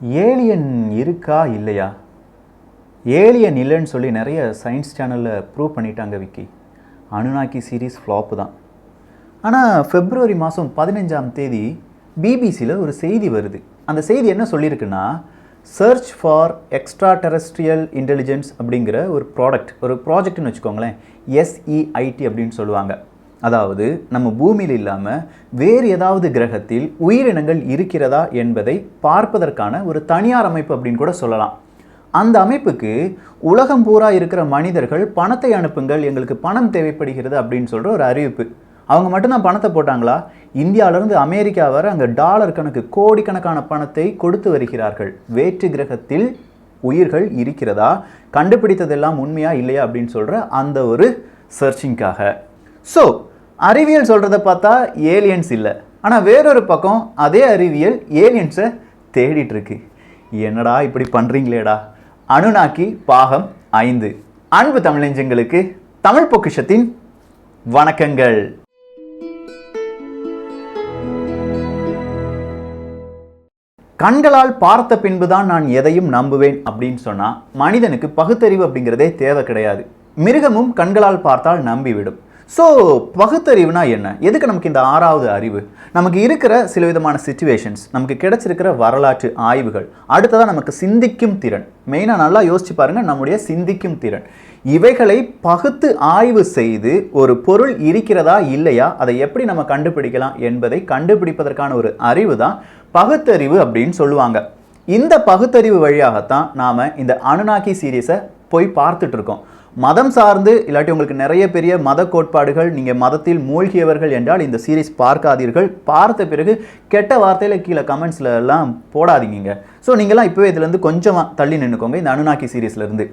Alien இருக்கா இல்லையா? Alien இல்லைன்னு சொல்லி நிறைய சயின்ஸ் சேனலில் ப்ரூவ் பண்ணிட்டாங்க விக்கி. அனுநாக்கி சீரீஸ் ஃப்ளாப்பு தான். ஆனால் February மாதம் 15ஆம் தேதி பிபிசியில் ஒரு செய்தி வருது. அந்த செய்தி என்ன சொல்லியிருக்குன்னா, search for extraterrestrial intelligence அப்படிங்கிற ஒரு ப்ராஜெக்ட்னு வச்சுக்கோங்களேன். SEIT அப்படின்னு சொல்லுவாங்க. அதாவது நம்ம பூமியில் இல்லாமல் வேறு ஏதாவது கிரகத்தில் உயிரினங்கள் இருக்கிறதா என்பதை பார்ப்பதற்கான ஒரு தனியார் அமைப்பு அப்படின்னு கூட சொல்லலாம். அந்த அமைப்புக்கு உலகம் பூரா இருக்கிற மனிதர்கள் பணத்தை அனுப்புங்கள், எங்களுக்கு பணம் தேவைப்படுகிறது அப்படின்னு சொல்கிற ஒரு அறிவிப்பு. அவங்க மட்டும்தான் பணத்தை போட்டாங்களா? இந்தியாவிலேருந்து அமெரிக்கா வரை அங்கே டாலர் கணக்கு கோடிக்கணக்கான பணத்தை கொடுத்து வருகிறார்கள். வேற்று கிரகத்தில் உயிர்கள் இருக்கிறதா, கண்டுபிடித்ததெல்லாம் உண்மையா இல்லையா அப்படின்னு சொல்கிற அந்த ஒரு சர்ச்சிங்காக. ஸோ அறிவியல் சொல்கிறத பார்த்தா ஏலியன்ஸ் இல்லை, ஆனால் வேறொரு பக்கம் அதே அறிவியல் ஏலியன்ஸை தேடிட்டு இருக்கு. என்னடா இப்படி பண்ணுறீங்களேடா? அனுநாக்கி பாகம் 5. அன்பு தமிழஞ்சங்களுக்கு தமிழ் பொக்கிஷத்தின் வணக்கங்கள். கண்களால் பார்த்த பின்புதான் நான் எதையும் நம்புவேன் அப்படின்னு சொன்னால் மனிதனுக்கு பகுத்தறிவு அப்படிங்கிறதே தேவை கிடையாது. மிருகமும் கண்களால் பார்த்தால் நம்பிவிடும். ஸோ பகுத்தறிவுனா என்ன? எதுக்கு நமக்கு இந்த 6வது அறிவு? நமக்கு இருக்கிற சில விதமான சிச்சுவேஷன்ஸ், நமக்கு கிடைச்சிருக்கிற வரலாற்று ஆய்வுகள், அடுத்ததாக நமக்கு சிந்திக்கும் திறன். மெயினாக நல்லா யோசிச்சு பாருங்கள், நம்முடைய சிந்திக்கும் திறன். இவைகளை பகுத்து ஆய்வு செய்து ஒரு பொருள் இருக்கிறதா இல்லையா, அதை எப்படி நம்ம கண்டுபிடிக்கலாம் என்பதை கண்டுபிடிப்பதற்கான ஒரு அறிவு தான் பகுத்தறிவு அப்படின்னு சொல்லுவாங்க. இந்த பகுத்தறிவு வழியாகத்தான் நாம் இந்த அனுநாக்கி சீரீஸை போய் பார்த்துட்டு இருக்கோம். மதம் சார்ந்து இல்லாட்டி உங்களுக்கு நிறைய பெரிய மத கோட்பாடுகள், நீங்கள் மதத்தில் மூழ்கியவர்கள் என்றால் இந்த சீரீஸ் பார்க்காதீர்கள். பார்த்த பிறகு கெட்ட வார்த்தையில் கீழே கமெண்ட்ஸில் எல்லாம் போடாதீங்க. ஸோ நீங்களாம் இப்போவே இதுலேருந்து கொஞ்சமாக தள்ளி நின்றுக்கோங்க இந்த அனுநாக்கி சீரீஸ்லேருந்து.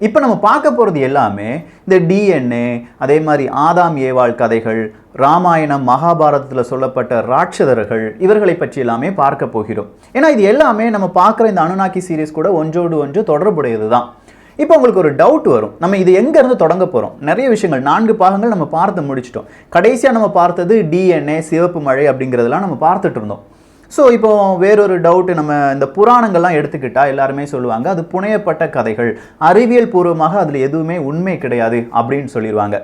இப்போ நம்ம பார்க்க போகிறது எல்லாமே இந்த DNA, அதே மாதிரி ஆதாம் ஏவாள் கதைகள், ராமாயணம் மகாபாரதத்தில் சொல்லப்பட்ட ராட்சதர்கள், இவர்களை பற்றி எல்லாமே பார்க்க போகிறோம். ஏன்னா இது எல்லாமே நம்ம பார்க்குற இந்த அனுநாக்கி சீரீஸ் கூட ஒன்றோடு ஒன்று தொடர்புடையது தான். இப்போ உங்களுக்கு ஒரு டவுட் வரும், நம்ம இது எங்கேருந்து தொடங்க போகிறோம்? நிறைய விஷயங்கள் 4 பாகங்கள் நம்ம பார்த்து முடிச்சிட்டோம். கடைசியாக நம்ம பார்த்தது DNA, சிவப்பு மழை அப்படிங்கிறதெல்லாம் நம்ம பார்த்துட்டு இருந்தோம். ஸோ இப்போ வேறொரு டவுட்டு, நம்ம இந்த புராணங்கள்லாம் எடுத்துக்கிட்டால் எல்லாருமே சொல்லுவாங்க அது புனையப்பட்ட கதைகள், அறிவியல் பூர்வமாக அதில் எதுவுமே உண்மை கிடையாது அப்படின்னு சொல்லிடுவாங்க.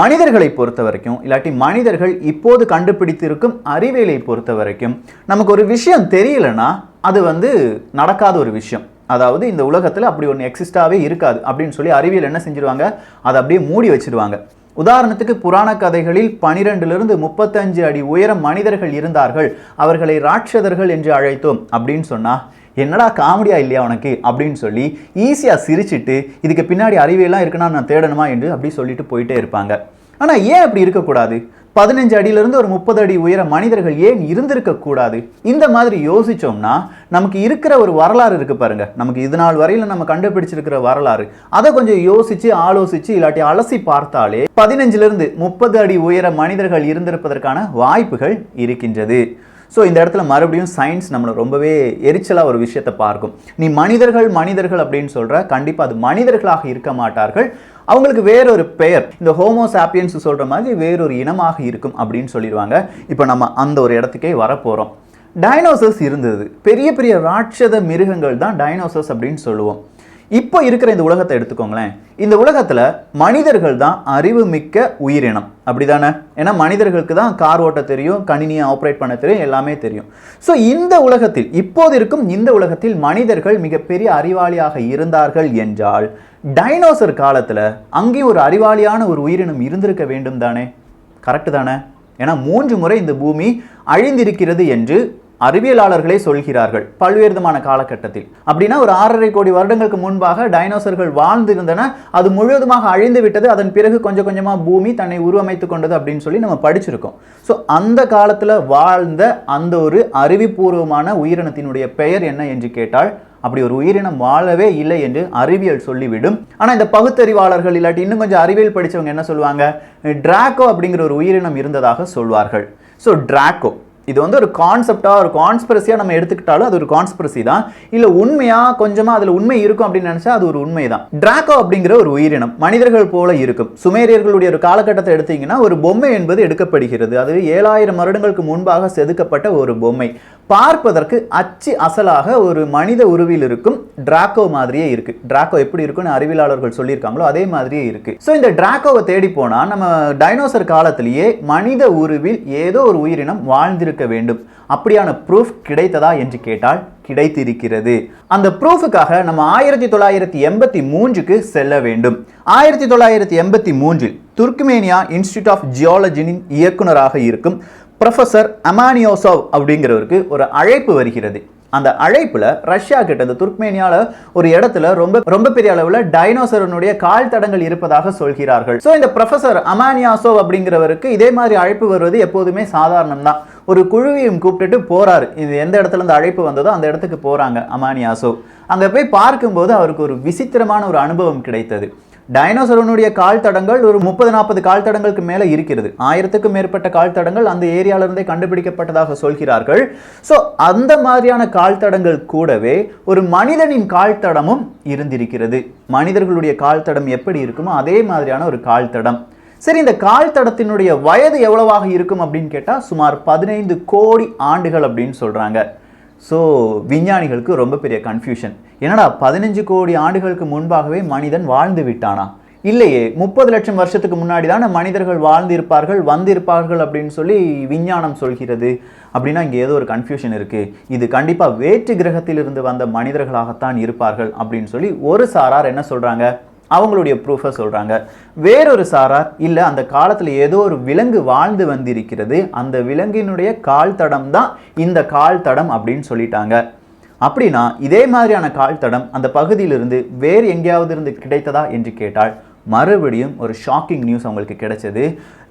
மனிதர்களை பொறுத்த வரைக்கும், இல்லாட்டி மனிதர்கள் இப்போது கண்டுபிடித்திருக்கும் அறிவியலை பொறுத்த வரைக்கும், நமக்கு ஒரு விஷயம் தெரியலன்னா அது நடக்காத ஒரு விஷயம். அதாவது இந்த உலகத்தில் அப்படி ஒன்று எக்ஸிஸ்டாகவே இருக்காது அப்படின்னு சொல்லி அறிவியல் என்ன செஞ்சிருவாங்க, அதை அப்படியே மூடி வச்சிருவாங்க. உதாரணத்துக்கு புராண கதைகளில் 12லிருந்து 35 அடி உயரம் மனிதர்கள் இருந்தார்கள், அவர்களை ராட்சதர்கள் என்று அழைத்தோம் அப்படின்னு சொன்னா என்னடா காமெடியா இல்லையா உனக்கு அப்படின்னு சொல்லி ஈஸியாக சிரிச்சிட்டு இதுக்கு பின்னாடி அறிவியெல்லாம் இருக்குன்னா நான் தேடணுமா என்று அப்படி சொல்லிட்டு போயிட்டே இருப்பாங்க. ஆனால் ஏன் அப்படி இருக்கக்கூடாது? 15 அடியிலிருந்து ஒரு 30 அடி உயர மனிதர்கள் ஏன் இருந்திருக்க கூடாது? இந்த மாதிரி யோசிச்சோம்னா நமக்கு இருக்கிற ஒரு வரலாறு இருக்கு பாருங்க, நமக்கு இது நாள் வரையில் நம்ம கண்டுபிடிச்சிருக்கிற வரலாறு, அதை கொஞ்சம் யோசிச்சு ஆலோசிச்சு இல்லாட்டி அலசி பார்த்தாலே 15லிருந்து 30 அடி உயர மனிதர்கள் இருந்திருப்பதற்கான வாய்ப்புகள் இருக்கின்றது. ஸோ இந்த இடத்துல மறுபடியும் சயின்ஸ் நம்மளை ரொம்பவே எரிச்சலாக ஒரு விஷயத்தை பார்க்கும். நீ மனிதர்கள் அப்படின்னு சொல்கிற, கண்டிப்பாக அது மனிதர்களாக இருக்க மாட்டார்கள், அவங்களுக்கு வேறொரு பெயர், இந்த ஹோமோசாப்பியன்ஸ் சொல்கிற மாதிரி வேறொரு இனமாக இருக்கும் அப்படின்னு சொல்லிடுவாங்க. இப்போ நம்ம அந்த ஒரு இடத்துக்கே வரப்போகிறோம். டைனோசர்ஸ் இருந்தது, பெரிய பெரிய ராட்சத மிருகங்கள் தான் டைனோசர்ஸ் அப்படின்னு சொல்லுவோம். இப்போ இருக்கிற இந்த உலகத்தை எடுத்துக்கோங்களேன், இந்த உலகத்தில் மனிதர்கள் தான் அறிவு மிக்க உயிரினம், அப்படிதானே? ஏன்னா மனிதர்களுக்கு தான் கார் ஓட்ட தெரியும், கணினியை ஆப்ரேட் பண்ண தெரியும், எல்லாமே தெரியும். ஸோ இந்த உலகத்தில், இப்போது இருக்கும் இந்த உலகத்தில் மனிதர்கள் மிகப்பெரிய அறிவாளியாக இருந்தார்கள் என்றால் டைனோசர் காலத்தில் அங்கேயும் ஒரு அறிவாளியான ஒரு உயிரினம் இருந்திருக்க வேண்டும் தானே? கரெக்டு தானே? ஏன்னா 3 முறை இந்த பூமி அழிந்திருக்கிறது என்று அறிவியலாளர்களே சொல்கிறார்கள் பல்வேறு விதமான காலகட்டத்தில். அப்படின்னா ஒரு 6.5 கோடி வருடங்களுக்கு முன்பாக டைனோசர்கள் வாழ்ந்திருந்தன, அது முழுவதுமாக அழிந்து விட்டது, அதன் பிறகு கொஞ்சம் கொஞ்சமாக பூமி தன்னை உருவமைத்து கொண்டது அப்படின்னு சொல்லி நம்ம படிச்சிருக்கோம். ஸோ அந்த காலத்தில் வாழ்ந்த அந்த ஒரு அறிவுபூர்வமான உயிரினத்தினுடைய பெயர் என்ன என்று கேட்டால் அப்படி ஒரு உயிரினம் வாழவே இல்லை என்று அறிவியல் சொல்லிவிடும். ஆனால் இந்த பகுத்தறிவாளர்கள் இல்லாட்டி இன்னும் கொஞ்சம் அறிவியல் படித்தவங்க என்ன சொல்லுவாங்க, டிராக்கோ அப்படிங்கிற ஒரு உயிரினம் இருந்ததாக சொல்வார்கள். ஸோ டிராக்கோ இது வந்து ஒரு கான்செப்டா ஒரு கான்ஸ்பிரசியா நம்ம எடுத்துக்கிட்டாலும் அது ஒரு கான்ஸ்பிரசி தான். இல்ல உண்மையா கொஞ்சமா அதுல உண்மை இருக்கும் அப்படின்னு நினைச்சா அது ஒரு உண்மை தான். டிராக்கோ அப்படிங்கிற ஒரு உயிரினம் மனிதர்கள் போல இருக்கும். சுமேரியர்களுடைய ஒரு காலகட்டத்தை எடுத்தீங்கன்னா ஒரு பொம்மை என்பது எடுக்கப்படுகிறது. அது 7000 வருடங்களுக்கு முன்பாக செதுக்கப்பட்ட ஒரு பொம்மை. பார்ப்பதற்கு அச்சு அசலாக ஒரு மனித உருவில் இருக்கும் டிராக்கோ மாதிரியே இருக்கு. டிராக்கோ எப்படி இருக்குன்னு அறிவியலாளர்கள் சொல்லியிருக்காங்களோ அதே மாதிரியே இருக்கு. ஸோ இந்த டிராக்கோவை தேடி போனா நம்ம டைனோசர் காலத்திலேயே மனித உருவில் ஏதோ ஒரு உயிரினம் வாழ்ந்திருக்க வேண்டும். அப்படியான ப்ரூஃப் கிடைத்ததா என்று கேட்டால் கிடைத்திருக்கிறது. அந்த ப்ரூஃபுக்காக நம்ம 1983க்கு செல்ல வேண்டும். 1983இல் துர்க்மேனியா இன்ஸ்டிடியூட் ஆஃப் ஜியாலஜியின் இயக்குனராக இருக்கும் ப்ரொஃபசர் அமானியோசோவ் அப்படிங்கிறவருக்கு ஒரு அழைப்பு வருகிறது. அந்த அழைப்புல ரஷ்யா கிட்ட இந்த துர்க்மேனியால ஒரு இடத்துல ரொம்ப பெரிய அளவுல டைனோசரனுடைய கால் தடங்கள் இருப்பதாக சொல்கிறார்கள். சோ இந்த ப்ரொஃபசர் அமானியாசோவ் அப்படிங்கிறவருக்கு இதே மாதிரி அழைப்பு வருவது எப்போதுமே சாதாரணம் தான். ஒரு குழுவையும் கூப்பிட்டுட்டு போறாரு. இது எந்த இடத்துல இருந்து அழைப்பு வந்ததோ அந்த இடத்துக்கு போறாங்க அமானியாசோவ். அங்க போய் பார்க்கும்போது அவருக்கு ஒரு விசித்திரமான ஒரு அனுபவம் கிடைத்தது. டைனோசரனுடைய கால் தடங்கள் ஒரு 30-40 கால் தடங்களுக்கு மேல இருக்கிறது. 1000க்கும் மேற்பட்ட கால் தடங்கள் அந்த ஏரியால இருந்தே கண்டுபிடிக்கப்பட்டதாக சொல்கிறார்கள். சோ அந்த மாதிரியான கால் தடங்கள் கூடவே ஒரு மனிதனின் கால் தடமும் இருந்திருக்கிறது. மனிதர்களுடைய கால் தடம் எப்படி இருக்குமோ அதே மாதிரியான ஒரு கால் தடம். சரி, இந்த கால் தடத்தினுடைய வயது எவ்வளவாக இருக்கும் அப்படின்னு கேட்டா சுமார் 15 கோடி ஆண்டுகள் அப்படின்னு சொல்றாங்க. ஸோ விஞ்ஞானிகளுக்கு ரொம்ப பெரிய கன்ஃபியூஷன். என்னடா 15 கோடி ஆண்டுகளுக்கு முன்பாகவே மனிதன் வாழ்ந்து விட்டானா? இல்லையே, 30 லட்சம் வருஷத்துக்கு முன்னாடி தானே மனிதர்கள் வாழ்ந்திருப்பார்கள் வந்திருப்பார்கள் அப்படின்னு சொல்லி விஞ்ஞானம் சொல்கிறது. அப்படின்னா இங்கே ஏதோ ஒரு கன்ஃபியூஷன் இருக்குது. இது கண்டிப்பாக வேற்று கிரகத்திலிருந்து வந்த மனிதர்களாகத்தான் இருப்பார்கள் அப்படின்னு சொல்லி ஒரு சாரார் என்ன சொல்கிறாங்க, அவங்களுடைய ப்ரூஃபை சொல்கிறாங்க. வேறொரு சாரார் இல்லை, அந்த காலத்தில் ஏதோ ஒரு விலங்கு வாழ்ந்து வந்திருக்கிறது, அந்த விலங்கினுடைய கால் தடம் தான் இந்த கால் தடம் அப்படின்னு சொல்லிட்டாங்க. அப்படின்னா இதே மாதிரியான கால் தடம் அந்த பகுதியிலிருந்து வேறு எங்கேயாவது இருந்து கிடைத்ததா என்று கேட்டால் மறுபடியும் ஒரு ஷாக்கிங் நியூஸ் அவங்களுக்கு கிடைச்சது.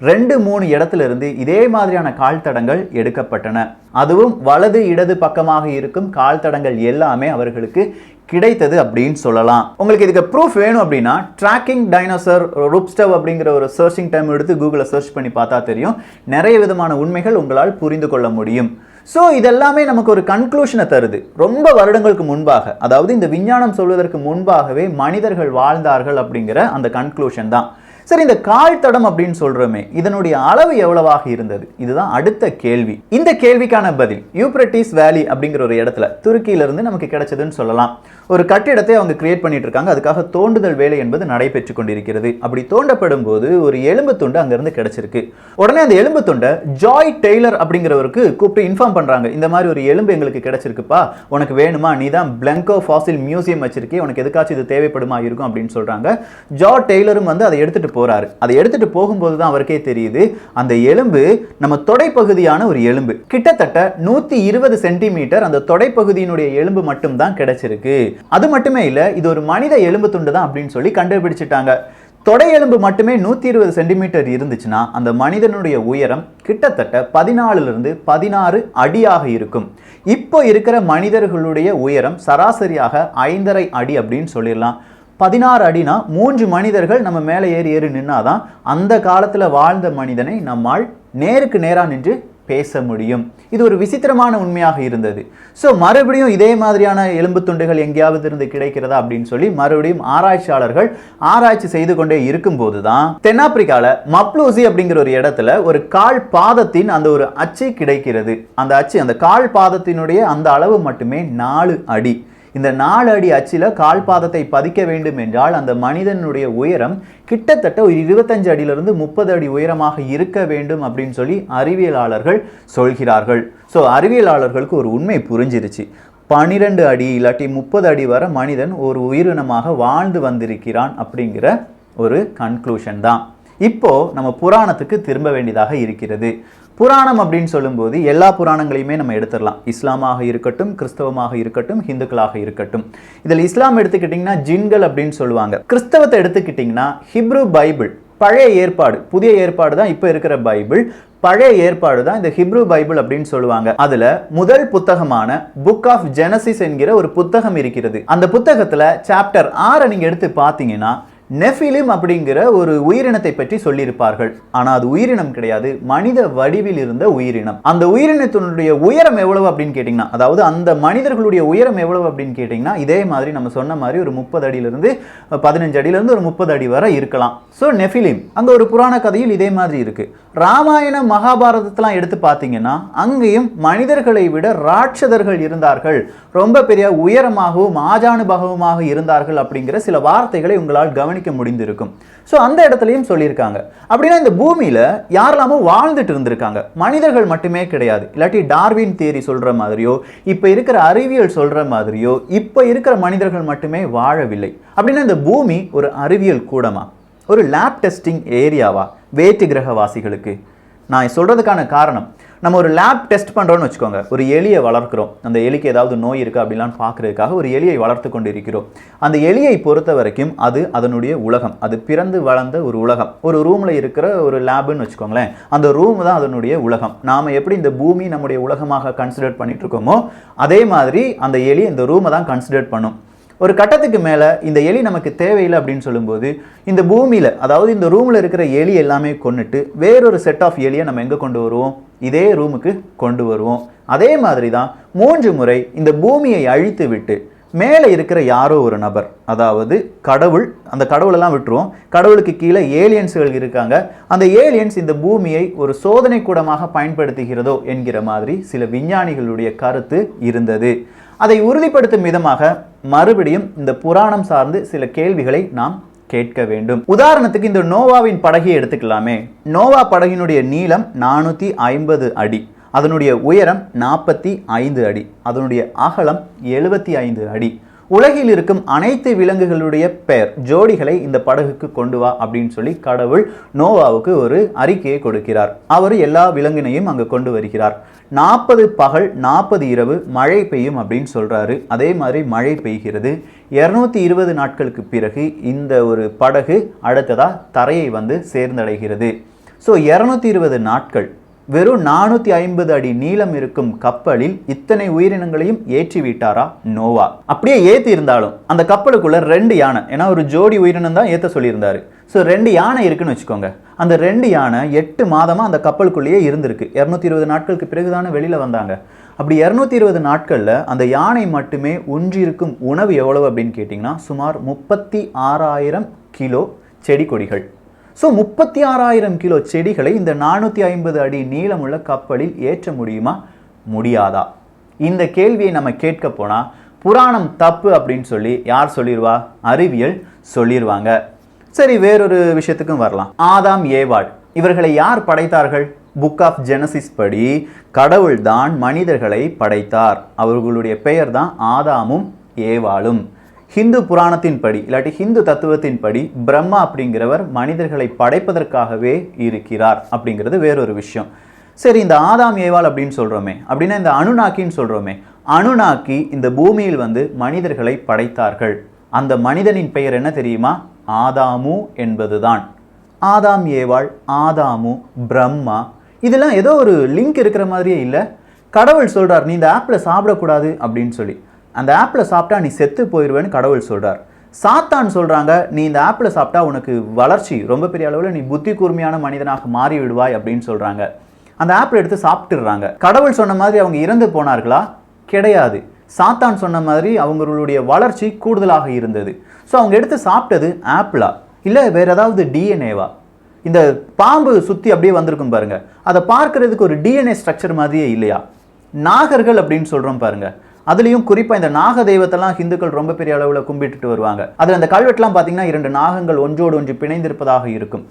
2-3 இடத்துல இருந்து இதே மாதிரியான கால் தடங்கள் எடுக்கப்பட்டன. அதுவும் வலது இடது பக்கமாக இருக்கும் கால் தடங்கள் எல்லாமே அவர்களுக்கு கிடைத்தது அப்படின்னு சொல்லலாம். உங்களுக்கு இதுக்கு ப்ரூஃப் வேணும் அப்படின்னா ட்ராக்கிங் டைனோசர் ரூப்ஸ்டவ் அப்படிங்கிற ஒரு சர்ச்சிங் டைம் எடுத்து கூகுளில் சர்ச் பண்ணி பார்த்தா தெரியும். நிறைய விதமான உண்மைகள் உங்களால் புரிந்து கொள்ள முடியும். ஸோ இதெல்லாமே நமக்கு ஒரு கன்க்ளூஷனை தருது. ரொம்ப வருடங்களுக்கு முன்பாக, அதாவது இந்த விஞ்ஞானம் சொல்வதற்கு முன்பாகவே மனிதர்கள் வாழ்ந்தார்கள் அப்படிங்கிற அந்த கன்க்ளூஷன் தான். சரி, இந்த கால் தடம் அப்படின்னு சொல்றோமே, இதனுடைய அளவு எவ்வளவாக இருந்தது? இதுதான் அடுத்த கேள்வி. இந்த கேள்விக்கான பதில் யூப்ரட்டிஸ் வேலி அப்படிங்கிற ஒரு இடத்துல துருக்கியிலிருந்து நமக்கு கிடைச்சதுன்னு சொல்லலாம். ஒரு கட்டிடத்தை அவங்க கிரியேட் பண்ணிட்டு இருக்காங்க. அதுக்காக தோண்டுதல் வேலை என்பது நடைபெற்று கொண்டிருக்கிறது. அப்படி தோண்டப்படும் போது ஒரு எலும்பு துண்டு அங்கிருந்து கிடைச்சிருக்கு. உடனே அந்த எலும்பு துண்டை ஜாய் டெய்லர் அப்படிங்கிறவருக்கு கூப்பிட்டு இன்ஃபார்ம் பண்றாங்க. இந்த மாதிரி ஒரு எலும்பு எங்களுக்கு கிடைச்சிருக்குப்பா, உனக்கு வேணுமா? நீ தான் பிளங்கோ ஃபாசில் மியூசியம் வச்சிருக்கே, உனக்கு எதுக்காச்சும் இது தேவைப்படுமா இருக்கும் அப்படின்னு சொல்றாங்க. ஜாய் டெய்லரும் வந்து அதை எடுத்துட்டு போறாரு. அதை எடுத்துட்டு போகும்போது தான் அவருக்கே தெரியுது அந்த எலும்பு நம்ம தொடைப்பகுதியான ஒரு எலும்பு. கிட்டத்தட்ட 120 சென்டிமீட்டர் அந்த தொடைப்பகுதியினுடைய எலும்பு மட்டும் தான் கிடைச்சிருக்கு. அது மட்டுமே இல்ல, இது ஒரு மனித எலும்பு துண்டு தான் அப்படின்னு சொல்லி கண்டுபிடிச்சிட்டாங்க. தொடை எலும்பு மட்டுமே 120 சென்டிமீட்டர் இருந்துச்சுன்னா அந்த மனிதனுடைய உயரம் கிட்டத்தட்ட 14 to 16 அடியாக இருக்கும். இப்போ இருக்கிற மனிதர்களுடைய உயரம் சராசரியாக 5.5 அடி அப்படின்னு சொல்லிடலாம். 16 அடினா 3 மனிதர்கள் நம்ம மேலே ஏறி நின்னாதான் அந்த காலத்துல வாழ்ந்த மனிதனை நம்மால் நேருக்கு நேரா நின்று பேச முடியும். இது ஒரு விசித்திரமான உண்மையாக இருந்தது. ஸோ மறுபடியும் இதே மாதிரியான எலும்பு துண்டுகள் எங்கேயாவது இருந்து கிடைக்கிறதா அப்படின்னு சொல்லி மறுபடியும் ஆராய்ச்சியாளர்கள் ஆராய்ச்சி செய்து கொண்டே இருக்கும்போது தான் தென்னாப்பிரிக்கால மப்ளூசி அப்படிங்கிற ஒரு இடத்துல ஒரு கால் பாதத்தின் அந்த ஒரு அச்சு கிடைக்கிறது. அந்த அச்சு, அந்த கால் பாதத்தினுடைய அந்த அளவு மட்டுமே 4 அடி. இந்த 4 அடி அச்சில கால் பாதத்தை பதிக்க வேண்டும் என்றால் அந்த மனிதனுடைய உயரம் கிட்டத்தட்ட ஒரு 25 அடியிலிருந்து 30 அடி உயரமாக இருக்க வேண்டும் அப்படின்னு சொல்லி அறிவியலாளர்கள் சொல்கிறார்கள். ஸோ அறிவியலாளர்களுக்கு ஒரு உண்மை புரிஞ்சிருச்சு. 12 அடி இல்லாட்டி 30 அடி வரை மனிதன் ஒரு உயிரினமாக வாழ்ந்து வந்திருக்கிறான் அப்படிங்கிற ஒரு கன்க்ளூஷன் தான். இப்போ நம்ம புராணத்துக்கு திரும்ப வேண்டியதாக இருக்கிறது. புராணம் அப்படின்னு சொல்லும்போது எல்லா புராணங்களையுமே நம்ம எடுத்துடலாம். இஸ்லாமாக இருக்கட்டும், கிறிஸ்தவமாக இருக்கட்டும், ஹிந்துக்களாக இருக்கட்டும். இதில் இஸ்லாம் எடுத்துக்கிட்டிங்கன்னா ஜின்கள் அப்படின்னு சொல்லுவாங்க. கிறிஸ்தவத்தை எடுத்துக்கிட்டிங்கன்னா ஹிப்ரு பைபிள், பழைய ஏற்பாடு. புதிய ஏற்பாடு தான் இப்போ இருக்கிற பைபிள். பழைய ஏற்பாடு தான் இந்த ஹிப்ரு பைபிள் அப்படின்னு சொல்லுவாங்க. அதுல முதல் புத்தகமான புக் ஆஃப் ஜெனசிஸ் என்கிற ஒரு புத்தகம் இருக்கிறது. அந்த புத்தகத்துல சாப்டர் 6 நீங்க எடுத்து பார்த்தீங்கன்னா நெஃபிலிம் அப்படிங்கிற ஒரு உயிரினத்தை பற்றி சொல்லியிருப்பார்கள். ஆனால் அது உயிரினம் கிடையாது, மனித வடிவில் இருந்த உயிரினம். அந்த உயிரினத்தினுடைய உயரம் எவ்வளவு அப்படின்னு கேட்டிங்கன்னா, அதாவது அந்த மனிதர்களுடைய உயரம் எவ்வளவு அப்படின்னு கேட்டிங்கன்னா, இதே மாதிரி நம்ம சொன்ன மாதிரி ஒரு 30 அடியிலிருந்து 15 அடியிலிருந்து ஒரு 30 அடி வரை இருக்கலாம். ஸோ நெஃபிலிம் அங்கே ஒரு புராண கதையில் இதே மாதிரி இருக்கு. ராமாயண மகாபாரதத்தெல்லாம் எடுத்து பார்த்தீங்கன்னா அங்கேயும் மனிதர்களை விட ராட்சதர்கள் இருந்தார்கள், ரொம்ப பெரிய உயரமாகவும் ஆஜானுபகமாக இருந்தார்கள் அப்படிங்கிற சில வார்த்தைகளை உங்களால் கவனிக்க முடிந்திருக்கும். ஸோ அந்த இடத்துலையும் சொல்லியிருக்காங்க. அப்படின்னா இந்த பூமியில யாரெல்லாமோ வாழ்ந்துட்டு இருந்திருக்காங்க, மனிதர்கள் மட்டுமே கிடையாது. இல்லாட்டி டார்வின் தியரி சொல்ற மாதிரியோ இப்ப இருக்கிற அறிவியல் சொல்ற மாதிரியோ இப்ப இருக்கிற மனிதர்கள் மட்டுமே வாழவில்லை. அப்படின்னா இந்த பூமி ஒரு அறிவியல் கூடமா, ஒரு லேப் டெஸ்டிங் ஏரியாவா வேற்று கிரகவாசிகளுக்கு? நான் சொல்றதுக்கான காரணம், நம்ம ஒரு லேப் டெஸ்ட் பண்ணுறோன்னு வச்சுக்கோங்க, ஒரு எலியை வளர்க்குறோம், அந்த எலிக்கு ஏதாவது நோய் இருக்கா அப்படிலாம் பார்க்குறதுக்காக ஒரு எலியை வளர்த்து கொண்டு இருக்கிறோம். அந்த எலியை பொறுத்த வரைக்கும் அது அதனுடைய உலகம், அது பிறந்து வளர்ந்த ஒரு உலகம். ஒரு ரூமில் இருக்கிற ஒரு லேபுன்னு வச்சுக்கோங்களேன், அந்த ரூம் தான் அதனுடைய உலகம். நாம் எப்படி இந்த பூமி நம்முடைய உலகமாக கன்சிடர் பண்ணிட்டு இருக்கோமோ அதே மாதிரி அந்த எலி இந்த ரூமை தான் கன்சிடர் பண்ணும். ஒரு கட்டத்துக்கு மேலே இந்த எலி நமக்கு தேவையில்லை அப்படின்னு சொல்லும்போது இந்த பூமியில், அதாவது இந்த ரூமில் இருக்கிற எலி எல்லாமே கொண்டுட்டு வேறொரு செட் ஆஃப் எலியை நம்ம எங்கே கொண்டு வருவோம்? இதே ரூமுக்கு கொண்டு வருவோம். அதே மாதிரி தான் 3 முறை இந்த பூமியை அழித்து விட்டு மேலே இருக்கிற யாரோ ஒரு நபர், அதாவது கடவுள், அந்த கடவுளெல்லாம் விட்டுருவோம், கடவுளுக்கு கீழே ஏலியன்ஸ்கள் இருக்காங்க, அந்த ஏலியன்ஸ் இந்த பூமியை ஒரு சோதனை கூடமாக பயன்படுத்துகிறதோ என்கிற மாதிரி சில விஞ்ஞானிகளுடைய கருத்து இருந்தது. அதை உறுதிப்படுத்தும் விதமாக மறுபடியும் இந்த புராணம் சார்ந்து சில கேள்விகளை நாம் கேட்க வேண்டும். உதாரணத்துக்கு இந்த நோவாவின் படகை எடுத்துக்கலாமே. நோவா படகினுடைய நீளம் 450 அடி, அதனுடைய உயரம் 45 அடி, அதனுடைய அகலம் 75 அடி. உலகில் இருக்கும் அனைத்து விலங்குகளுடைய பெயர் ஜோடிகளை இந்த படகுக்கு கொண்டு வா அப்படின்னு சொல்லி கடவுள் நோவாவுக்கு ஒரு அறிக்கையை கொடுக்கிறார். அவர் எல்லா விலங்கினையும் அங்கே கொண்டு வருகிறார். 40 பகல் 40 இரவு மழை பெய்யும் அப்படின்னு சொல்றாரு. அதே மாதிரி மழை பெய்கிறது. 220 நாட்களுக்கு பிறகு இந்த ஒரு படகு அடுத்ததா தரையை வந்து சேர்ந்தடைகிறது. ஸோ 220 நாட்கள் வெறும் 450 அடி நீளம் இருக்கும் கப்பலில் இத்தனை உயிரினங்களையும் ஏற்றி விட்டாரா நோவா? அப்படியே ஏற்றி இருந்தாலும் அந்த கப்பலுக்குள்ள 2 யானை, ஏன்னா ஒரு ஜோடி உயிரினம் தான் ஏற்ற சொல்லியிருந்தாரு. ஸோ 2 யானை இருக்குன்னு வச்சுக்கோங்க. அந்த 2 யானை 8 மாதமா அந்த கப்பலுக்குள்ளேயே இருந்திருக்கு. 220 நாட்களுக்கு பிறகுதானே வெளியில வந்தாங்க. அப்படி 220 நாட்கள்ல அந்த யானை மட்டுமே ஒன்றிருக்கும் உணவு எவ்வளவு அப்படின்னு கேட்டிங்கன்னா சுமார் 36,000 கிலோ செடி கொடிகள். ஸோ 36,000 கிலோ செடிகளை இந்த 450 அடி நீளமுள்ள கப்பலில் ஏற்ற முடியுமா, முடியாதா? இந்த கேள்வியை நம்ம கேட்க போனா புராணம் தப்பு அப்படின்னு சொல்லி யார் சொல்லிடுவா? அறிவியல் சொல்லிடுவாங்க. சரி, வேறொரு விஷயத்துக்கும் வரலாம். ஆதாம் ஏவாள் இவர்களை யார் படைத்தார்கள்? புக் ஆஃப் ஜெனசிஸ் படி கடவுள் தான் மனிதர்களை படைத்தார். அவர்களுடைய பெயர் தான் ஆதாமும் ஏவாளும். ஹிந்து புராணத்தின் படி இல்லாட்டி ஹிந்து தத்துவத்தின் படி பிரம்மா அப்படிங்கிறவர் மனிதர்களை படைப்பதற்காகவே இருக்கிறார் அப்படிங்கிறது வேறொரு விஷயம். சரி, இந்த ஆதாம் ஏவாள் அப்படின்னு சொல்றோமே, அப்படின்னா இந்த அனுநாக்கின்னு சொல்றோமே, அனுநாக்கி இந்த பூமியில் வந்து மனிதர்களை படைத்தார்கள். அந்த மனிதனின் பெயர் என்ன தெரியுமா? ஆதாமு என்பதுதான். ஆதாம் ஏவாள், ஆதாமு, பிரம்மா, இதெல்லாம் ஏதோ ஒரு லிங்க் இருக்கிற மாதிரியே இல்லை. கடவுள் சொல்றார் நீ இந்த ஆப்பில் சாப்பிடக்கூடாது அப்படின்னு சொல்லி. அந்த ஆப்பில் சாப்பிட்டா நீ செத்து போயிடுவேன்னு கடவுள் சொல்றார். சாத்தான் சொல்றாங்க நீ இந்த ஆப்பில் சாப்பிட்டா உனக்கு வளர்ச்சி ரொம்ப பெரிய அளவில், நீ புத்தி கூர்மையான மனிதனாக மாறி விடுவாய் அப்படின்னு சொல்றாங்க. அந்த ஆப்பிள் எடுத்து சாப்பிட்டுடுறாங்க. கடவுள் சொன்ன மாதிரி அவங்க இறந்து போனார்களா? கிடையாது. சாத்தான் சொன்ன மாதிரி அவங்களுடைய வளர்ச்சி கூடுதலாக இருந்தது. ஸோ அவங்க எடுத்து சாப்பிட்டது ஆப்பிளா இல்லை வேற ஏதாவது டிஎன்ஏவா? இந்த பாம்பு சுற்றி அப்படியே வந்திருக்கும் பாருங்க, அதை பார்க்கறதுக்கு ஒரு டிஎன்ஏ ஸ்ட்ரக்சர் மாதிரியே இல்லையா? நாகர்கள் அப்படின்னு சொல்றோம் பாருங்க, அதுலேயும் குறிப்பாக இந்த நாக தெய்வத்தெல்லாம் ஹிந்துக்கள் ரொம்ப பெரிய அளவில் கும்பிட்டுட்டு வருவாங்க. அதில் அந்த கல்வெட்டுலாம் பார்த்தீங்கன்னா 2 நாகங்கள் ஒன்றோடு ஒன்று பிணைந்திருப்பதாக இருக்கும்.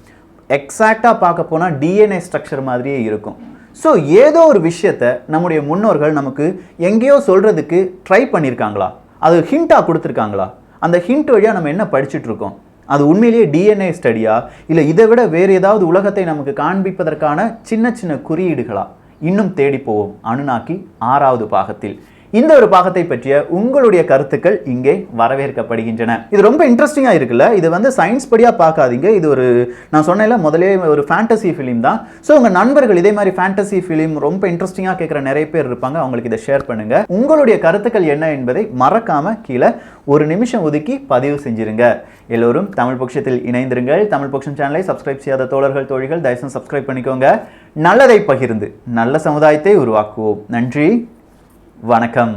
எக்ஸாக்டாக பார்க்க போனால் டிஎன்ஏ ஸ்ட்ரக்சர் மாதிரியே இருக்கும். ஸோ ஏதோ ஒரு விஷயத்தை நம்முடைய முன்னோர்கள் நமக்கு எங்கேயோ சொல்கிறதுக்கு ட்ரை பண்ணியிருக்காங்களா? அது ஹிண்ட்டாக கொடுத்துருக்காங்களா? அந்த ஹிண்ட் வழியாக நம்ம என்ன படிச்சுட்டு இருக்கோம்? அது உண்மையிலேயே டிஎன்ஏ ஸ்டடியா இல்லை இதை விட வேறு ஏதாவது உலகத்தை நமக்கு காண்பிப்பதற்கான சின்ன சின்ன குறியீடுகளா? இன்னும் தேடி போவோம் அனுநாக்கி 6வது பாகத்தில். இந்த ஒரு பாகத்தை பற்றிய உங்களுடைய கருத்துக்கள் இங்கே வரவேற்கப்படுகின்றன. இது ரொம்ப இன்ட்ரெஸ்டிங்காக இருக்குல்ல. இது வந்து சயின்ஸ் படியாக பார்க்காதீங்க. இது ஒரு நான் சொன்னேன்ல முதலே ஒரு ஃபேண்டசி ஃபிலிம் தான். ஸோ உங்கள் நண்பர்கள் இதே மாதிரி ஃபேண்டசி ஃபிலிம் ரொம்ப இன்ட்ரெஸ்டிங்காக கேட்குற நிறைய பேர் இருப்பாங்க. அவங்களுக்கு இதை ஷேர் பண்ணுங்க. உங்களுடைய கருத்துக்கள் என்ன என்பதை மறக்காம கீழே ஒரு நிமிஷம் ஒதுக்கி பதிவு செஞ்சிருங்க. எல்லோரும் தமிழ் பொக்கிஷத்தில் இணைந்திருங்கள். தமிழ் பொக்கிஷம் சேனலை சப்ஸ்கிரைப் செய்யாத தோழர்கள் தோழிகள் தயவுசெய்து சப்ஸ்கிரைப் பண்ணிக்கோங்க. நல்லதை பகிர்ந்து நல்ல சமுதாயத்தை உருவாக்குவோம். நன்றி, வணக்கம்.